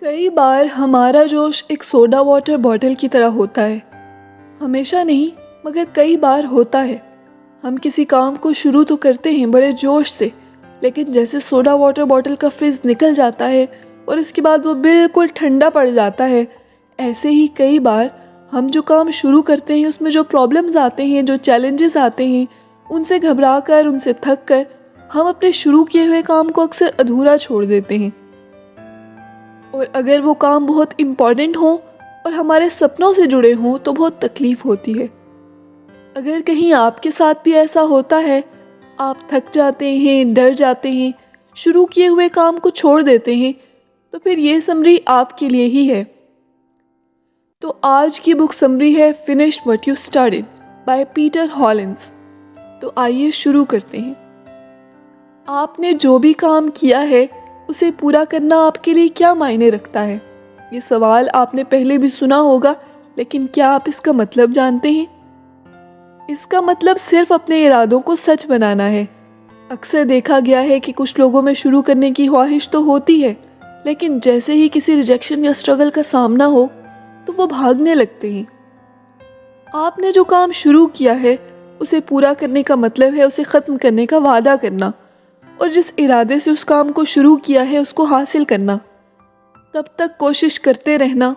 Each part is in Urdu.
کئی بار ہمارا جوش ایک سوڈا واٹر بوتل کی طرح ہوتا ہے. ہمیشہ نہیں مگر کئی بار ہوتا ہے. ہم کسی کام کو شروع تو کرتے ہیں بڑے جوش سے، لیکن جیسے سوڈا واٹر بوتل کا فریز نکل جاتا ہے اور اس کے بعد وہ بالکل ٹھنڈا پڑ جاتا ہے، ایسے ہی کئی بار ہم جو کام شروع کرتے ہیں اس میں جو پرابلمز آتے ہیں، جو چیلنجز آتے ہیں، ان سے گھبرا کر، ان سے تھک کر ہم اپنے شروع کیے ہوئے کام کو اکثر ادھورا چھوڑ دیتے ہیں. اور اگر وہ کام بہت امپورٹنٹ ہوں اور ہمارے سپنوں سے جڑے ہوں تو بہت تکلیف ہوتی ہے. اگر کہیں آپ کے ساتھ بھی ایسا ہوتا ہے، آپ تھک جاتے ہیں، ڈر جاتے ہیں، شروع کیے ہوئے کام کو چھوڑ دیتے ہیں، تو پھر یہ سمری آپ کے لیے ہی ہے. تو آج کی بک سمری ہے finish what you started by Peter Hollins. تو آئیے شروع کرتے ہیں. آپ نے جو بھی کام کیا ہے اسے پورا کرنا آپ کے لیے کیا معنی رکھتا ہے؟ یہ سوال آپ نے پہلے بھی سنا ہوگا، لیکن کیا آپ اس کا مطلب جانتے ہیں؟ اس کا مطلب صرف اپنے ارادوں کو سچ بنانا ہے. اکثر دیکھا گیا ہے کہ کچھ لوگوں میں شروع کرنے کی خواہش تو ہوتی ہے، لیکن جیسے ہی کسی ریجیکشن یا اسٹرگل کا سامنا ہو تو وہ بھاگنے لگتے ہیں. آپ نے جو کام شروع کیا ہے اسے پورا کرنے کا مطلب ہے اسے ختم کرنے کا وعدہ کرنا، اور جس ارادے سے اس کام کو شروع کیا ہے اس کو حاصل کرنا. تب تک کوشش کرتے رہنا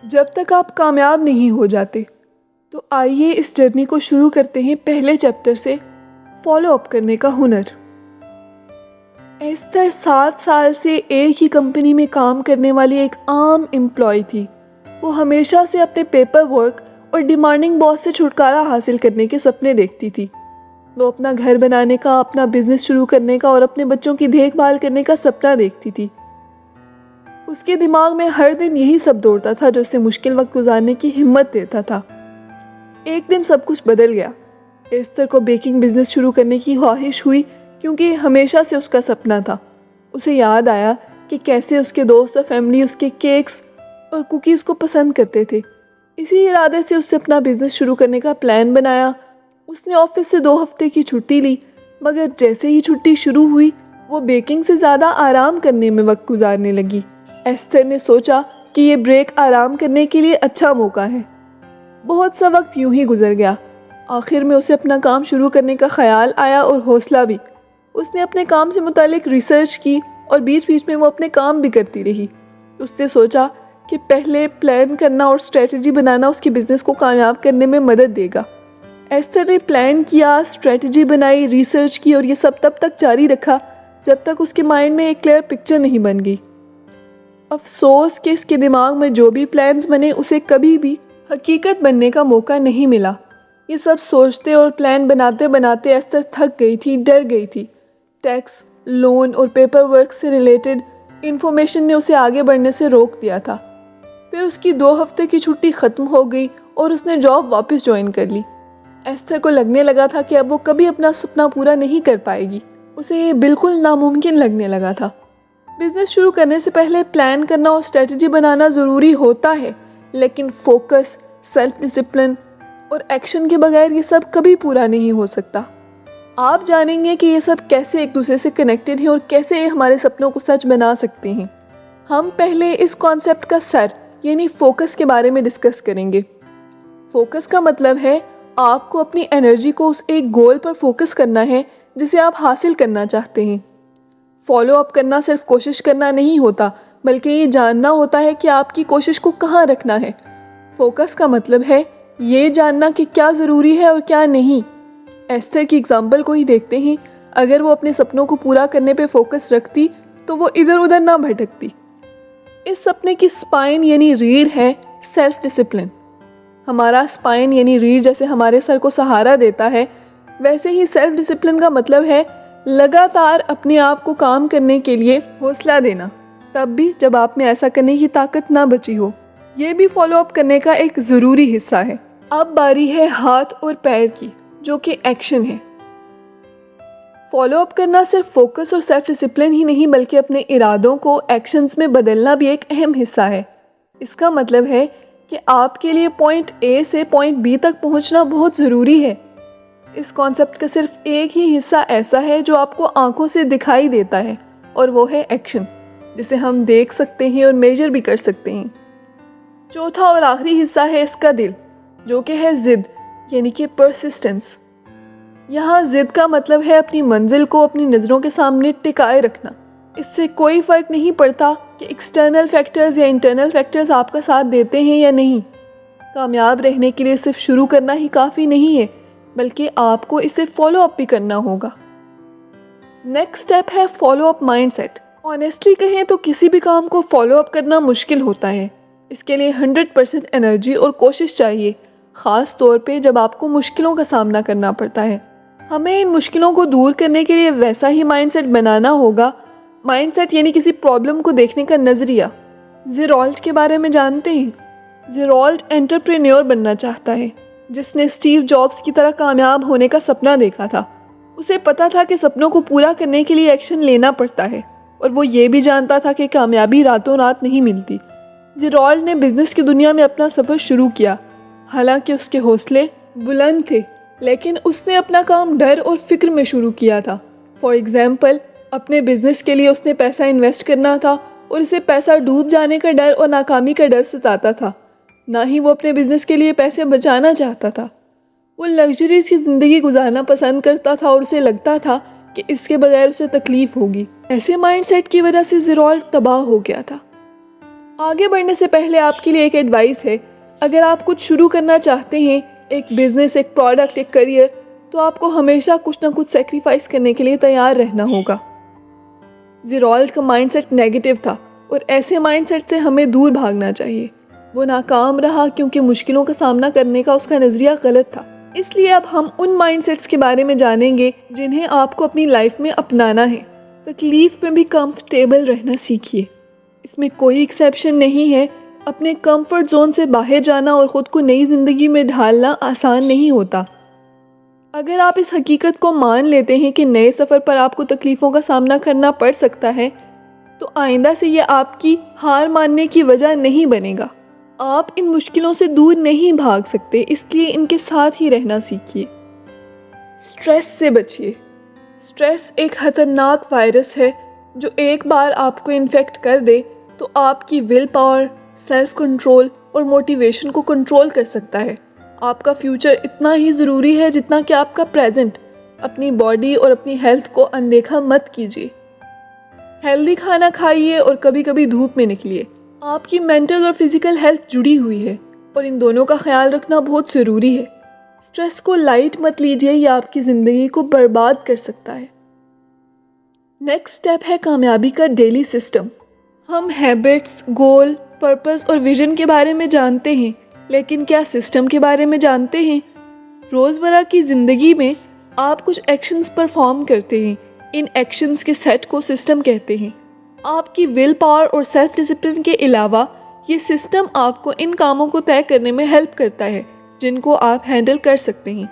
جب تک آپ کامیاب نہیں ہو جاتے. تو آئیے اس جرنی کو شروع کرتے ہیں پہلے چیپٹر سے، فالو اپ کرنے کا ہنر. ایستھر 7 سال سے ایک ہی کمپنی میں کام کرنے والی ایک عام امپلائی تھی. وہ ہمیشہ سے اپنے پیپر ورک اور ڈیمانڈنگ باس سے چھٹکارا حاصل کرنے کے سپنے دیکھتی تھی. وہ اپنا گھر بنانے کا، اپنا بزنس شروع کرنے کا اور اپنے بچوں کی دیکھ بھال کرنے کا سپنا دیکھتی تھی. اس کے دماغ میں ہر دن یہی سب دوڑتا تھا جو اسے مشکل وقت گزارنے کی ہمت دیتا تھا. ایک دن سب کچھ بدل گیا. ایستھر کو بیکنگ بزنس شروع کرنے کی خواہش ہوئی کیونکہ ہمیشہ سے اس کا سپنا تھا. اسے یاد آیا کہ کیسے اس کے دوست اور فیملی اس کے کیکس اور کوکیز کو پسند کرتے تھے. اسی ارادے سے اس نے اپنا بزنس شروع کرنے کا پلان بنایا. اس نے آفس سے 2 ہفتے کی چھٹی لی، مگر جیسے ہی چھٹی شروع ہوئی وہ بیکنگ سے زیادہ آرام کرنے میں وقت گزارنے لگی. ایستھر نے سوچا کہ یہ بریک آرام کرنے کے لیے اچھا موقع ہے. بہت سا وقت یوں ہی گزر گیا. آخر میں اسے اپنا کام شروع کرنے کا خیال آیا اور حوصلہ بھی. اس نے اپنے کام سے متعلق ریسرچ کی اور بیچ بیچ میں وہ اپنے کام بھی کرتی رہی. اس نے سوچا کہ پہلے پلان کرنا اور اسٹریٹجی بنانا اس کے بزنس کو کامیاب کرنے میں مدد دے گا. ایستھر نے پلان کیا، اسٹریٹجی بنائی، ریسرچ کی، اور یہ سب تب تک جاری رکھا جب تک اس کے مائنڈ میں ایک کلیئر پکچر نہیں بن گئی. افسوس کہ اس کے دماغ میں جو بھی پلانز بنے اسے کبھی بھی حقیقت بننے کا موقع نہیں ملا. یہ سب سوچتے اور پلان بناتے بناتے ایستھر تھک گئی تھی، ڈر گئی تھی. ٹیکس، لون اور پیپر ورک سے ریلیٹڈ انفارمیشن نے اسے آگے بڑھنے سے روک دیا تھا. پھر اس کی 2 ہفتے کی چھٹی ختم ہو گئی اور اس نے جاب واپس جوائن کر لی. ایستھر کو لگنے لگا تھا کہ اب وہ کبھی اپنا سپنا پورا نہیں کر پائے گی. اسے یہ بالکل ناممکن لگنے لگا تھا. بزنس شروع کرنے سے پہلے پلان کرنا اور اسٹریٹجی بنانا ضروری ہوتا ہے، لیکن فوکس، سیلف ڈسپلن اور ایکشن کے بغیر یہ سب کبھی پورا نہیں ہو سکتا. آپ جانیں گے کہ یہ سب کیسے ایک دوسرے سے کنیکٹڈ ہیں اور کیسے یہ ہمارے سپنوں کو سچ بنا سکتے ہیں. ہم پہلے اس کانسیپٹ کا سر یعنی فوکس کے بارے میں ڈسکس کریں گے. فوکس کا مطلب ہے آپ کو اپنی انرجی کو اس ایک گول پر فوکس کرنا ہے جسے آپ حاصل کرنا چاہتے ہیں. فالو اپ کرنا صرف کوشش کرنا نہیں ہوتا، بلکہ یہ جاننا ہوتا ہے کہ آپ کی کوشش کو کہاں رکھنا ہے. فوکس کا مطلب ہے یہ جاننا کہ کیا ضروری ہے اور کیا نہیں. ایستھر کی اگزامپل کو ہی دیکھتے ہیں. اگر وہ اپنے سپنوں کو پورا کرنے پہ فوکس رکھتی تو وہ ادھر ادھر نہ بھٹکتی. اس سپنے کی سپائن یعنی ریڑھ ہے سیلف ڈسپلن. ہمارا سپائن یعنی ریڑھ جیسے ہمارے سر کو سہارا دیتا ہے، ویسے ہی سیلف ڈسپلن کا مطلب ہے لگاتار اپنے آپ کو کام کرنے کے لیے حوصلہ دینا، تب بھی جب آپ میں ایسا کرنے کی طاقت نہ بچی ہو. یہ بھی فالو اپ کرنے کا ایک ضروری حصہ ہے. اب باری ہے ہاتھ اور پیر کی، جو کہ ایکشن ہے. فالو اپ کرنا صرف فوکس اور سیلف ڈسپلن ہی نہیں بلکہ اپنے ارادوں کو ایکشنز میں بدلنا بھی ایک اہم حصہ ہے. اس کا مطلب ہے کہ آپ کے لیے پوائنٹ اے سے پوائنٹ بی تک پہنچنا بہت ضروری ہے. اس کانسیپٹ کا صرف ایک ہی حصہ ایسا ہے جو آپ کو آنکھوں سے دکھائی دیتا ہے، اور وہ ہے ایکشن. جسے ہم دیکھ سکتے ہیں اور میجر بھی کر سکتے ہیں۔ چوتھا اور آخری حصہ ہے اس کا دل، جو کہ ہے ضد، یعنی کہ پرسسٹنس۔ یہاں ضد کا مطلب ہے اپنی منزل کو اپنی نظروں کے سامنے ٹکائے رکھنا۔ اس سے کوئی فرق نہیں پڑتا کہ ایکسٹرنل فیکٹرز یا انٹرنل فیکٹرز آپ کا ساتھ دیتے ہیں یا نہیں۔ کامیاب رہنے کے لیے صرف شروع کرنا ہی کافی نہیں ہے، بلکہ آپ کو اسے فالو اپ بھی کرنا ہوگا۔ نیکسٹ اسٹیپ ہے follow up mind set. Honestly کہیں تو کسی بھی کام کو فالو اپ کرنا مشکل ہوتا ہے۔ اس کے لیے 100% انرجی اور کوشش چاہیے، خاص طور پہ جب آپ کو مشکلوں کا سامنا کرنا پڑتا ہے۔ ہمیں ان مشکلوں کو دور کرنے کے لیے ویسا ہی مائنڈ سیٹ بنانا ہوگا۔ مائنڈ سیٹ یعنی کسی پرابلم کو دیکھنے کا نظریہ۔ زیرالٹ کے بارے میں جانتے ہیں؟ زیرالٹ انٹرپرینیور بننا چاہتا ہے، جس نے اسٹیو جابس کی طرح کامیاب ہونے کا سپنا دیکھا تھا۔ اسے پتا تھا کہ سپنوں کو پورا کرنے کے لیے ایکشن لینا پڑتا ہے، اور وہ یہ بھی جانتا تھا کہ کامیابی راتوں رات نہیں ملتی۔ زیرالٹ نے بزنس کی دنیا میں اپنا سفر شروع کیا۔ حالانکہ اس کے حوصلے بلند تھے، لیکن اس نے اپنا کام ڈر اور فکر میں شروع کیا تھا۔ فار ایگزامپل، اپنے بزنس کے لیے اس نے پیسہ انویسٹ کرنا تھا اور اسے پیسہ ڈوب جانے کا ڈر اور ناکامی کا ڈر ستاتا تھا۔ نہ ہی وہ اپنے بزنس کے لیے پیسے بچانا چاہتا تھا۔ وہ لگژریز کی زندگی گزارنا پسند کرتا تھا اور اسے لگتا تھا کہ اس کے بغیر اسے تکلیف ہوگی۔ ایسے مائنڈ سیٹ کی وجہ سے زیرالٹ تباہ ہو گیا تھا۔ آگے بڑھنے سے پہلے آپ کے لیے ایک ایڈوائس ہے۔ اگر آپ کچھ شروع کرنا چاہتے ہیں، ایک بزنس، ایک پروڈکٹ، ایک کریئر، تو آپ کو ہمیشہ کچھ نہ کچھ سیکریفائس کرنے کے لیے تیار رہنا ہوگا۔ زیرالٹ کا مائنڈ سیٹ نیگیٹو تھا، اور ایسے مائنڈ سیٹ سے ہمیں دور بھاگنا چاہیے۔ وہ ناکام رہا کیونکہ مشکلوں کا سامنا کرنے کا اس کا نظریہ غلط تھا۔ اس لیے اب ہم ان مائنڈ سیٹس کے بارے میں جانیں گے جنہیں آپ کو اپنی لائف میں اپنانا ہے۔ تکلیف میں بھی کمفرٹیبل رہنا سیکھیے۔ اس میں کوئی ایکسیپشن نہیں ہے۔ اپنے کمفرٹ زون سے باہر جانا اور خود کو نئی زندگی میں ڈھالنا آسان نہیں ہوتا۔ اگر آپ اس حقیقت کو مان لیتے ہیں کہ نئے سفر پر آپ کو تکلیفوں کا سامنا کرنا پڑ سکتا ہے، تو آئندہ سے یہ آپ کی ہار ماننے کی وجہ نہیں بنے گا۔ آپ ان مشکلوں سے دور نہیں بھاگ سکتے، اس لیے ان کے ساتھ ہی رہنا سیکھیے۔ سٹریس سے بچیے۔ سٹریس ایک خطرناک وائرس ہے جو ایک بار آپ کو انفیکٹ کر دے تو آپ کی ول پاور، سیلف کنٹرول اور موٹیویشن کو کنٹرول کر سکتا ہے۔ آپ کا فیوچر اتنا ہی ضروری ہے جتنا کہ آپ کا پریزنٹ۔ اپنی باڈی اور اپنی ہیلتھ کو اندیکھا مت کیجیے۔ ہیلدی کھانا کھائیے اور کبھی کبھی دھوپ میں نکلیے۔ آپ کی مینٹل اور فزیکل ہیلتھ جڑی ہوئی ہے، اور ان دونوں کا خیال رکھنا بہت ضروری ہے۔ سٹریس کو لائٹ مت لیجیے، یہ آپ کی زندگی کو برباد کر سکتا ہے۔ نیکسٹ اسٹیپ ہے کامیابی کا ڈیلی سسٹم۔ ہم ہیبٹس، گول، پرپس اور ویژن کے بارے میں جانتے ہیں، لیکن کیا سسٹم کے بارے میں جانتے ہیں؟ روزمرہ کی زندگی میں آپ کچھ ایکشنز پرفارم کرتے ہیں۔ ان ایکشنز کے سیٹ کو سسٹم کہتے ہیں۔ آپ کی ول پاور اور سیلف ڈسپلن کے علاوہ یہ سسٹم آپ کو ان کاموں کو طے کرنے میں ہیلپ کرتا ہے جن کو آپ ہینڈل کر سکتے ہیں۔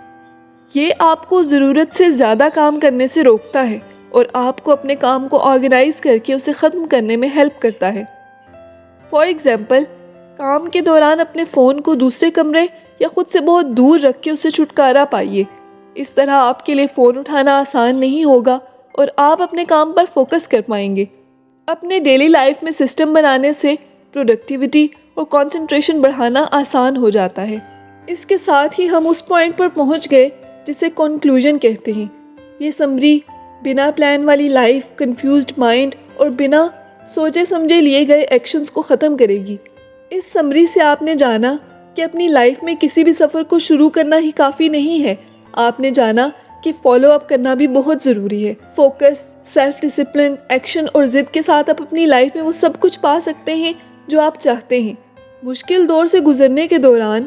یہ آپ کو ضرورت سے زیادہ کام کرنے سے روکتا ہے اور آپ کو اپنے کام کو آرگنائز کر کے اسے ختم کرنے میں ہیلپ کرتا ہے۔ فار ایگزامپل، کام کے دوران اپنے فون کو دوسرے کمرے یا خود سے بہت دور رکھ کے اسے چھٹکارا پائیے۔ اس طرح آپ کے لیے فون اٹھانا آسان نہیں ہوگا اور آپ اپنے کام پر فوکس کر پائیں گے۔ اپنے ڈیلی لائف میں سسٹم بنانے سے پروڈکٹیوٹی اور کنسنٹریشن بڑھانا آسان ہو جاتا ہے۔ اس کے ساتھ ہی ہم اس پوائنٹ پر پہنچ گئے جسے کنکلوژن کہتے ہیں۔ یہ سمری بنا پلان والی لائف، کنفیوزڈ مائنڈ اور بنا سوچے سمجھے لیے گئے ایکشنز کو ختم کرے گی۔ اس سمری سے آپ نے جانا کہ اپنی لائف میں کسی بھی سفر کو شروع کرنا ہی کافی نہیں ہے۔ آپ نے جانا کہ فالو اپ کرنا بھی بہت ضروری ہے۔ فوکس، سیلف ڈسپلن، ایکشن اور ضد کے ساتھ آپ اپنی لائف میں وہ سب کچھ پا سکتے ہیں جو آپ چاہتے ہیں۔ مشکل دور سے گزرنے کے دوران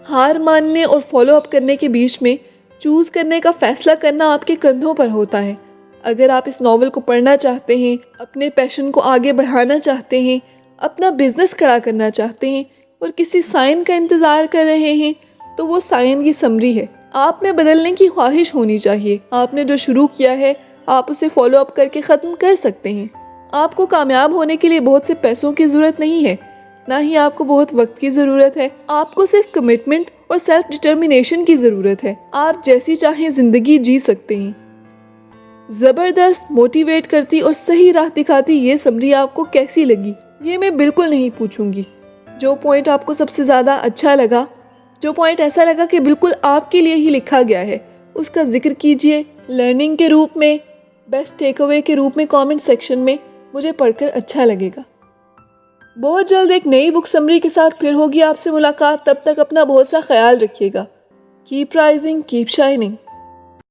ہار ماننے اور فالو اپ کرنے کے بیچ میں چوز کرنے کا فیصلہ کرنا آپ کے کندھوں پر ہوتا ہے۔ اگر آپ اس ناول کو پڑھنا چاہتے ہیں، اپنے پیشن کو آگے بڑھانا چاہتے ہیں، اپنا بزنس کھڑا کرنا چاہتے ہیں اور کسی سائن کا انتظار کر رہے ہیں، تو وہ سائن کی سمری ہے۔ آپ میں بدلنے کی خواہش ہونی چاہیے۔ آپ نے جو شروع کیا ہے، آپ اسے فالو اپ کر کے ختم کر سکتے ہیں۔ آپ کو کامیاب ہونے کے لیے بہت سے پیسوں کی ضرورت نہیں ہے، نہ ہی آپ کو بہت وقت کی ضرورت ہے۔ آپ کو صرف کمٹمنٹ اور سیلف ڈٹرمینیشن کی ضرورت ہے۔ آپ جیسی چاہیں زندگی جی سکتے ہیں۔ زبردست، موٹیویٹ کرتی اور صحیح راہ دکھاتی یہ سمری آپ کو کیسی لگی؟ یہ میں بالکل نہیں پوچھوں گی. جو پوائنٹ آپ کو سب سے زیادہ اچھا لگا، جو پوائنٹ ایسا لگا کہ بالکل آپ کے لیے ہی لکھا گیا ہے، اس کا ذکر کیجئے لرننگ کے روپ میں، بیسٹ ٹیک اوے کے روپ میں کامنٹ سیکشن میں. مجھے پڑھ کر اچھا لگے گا. بہت جلد ایک نئی بک سمری کے ساتھ پھر ہوگی آپ سے ملاقات. تب تک اپنا بہت سا خیال رکھیے گا. Keep rising, keep shining.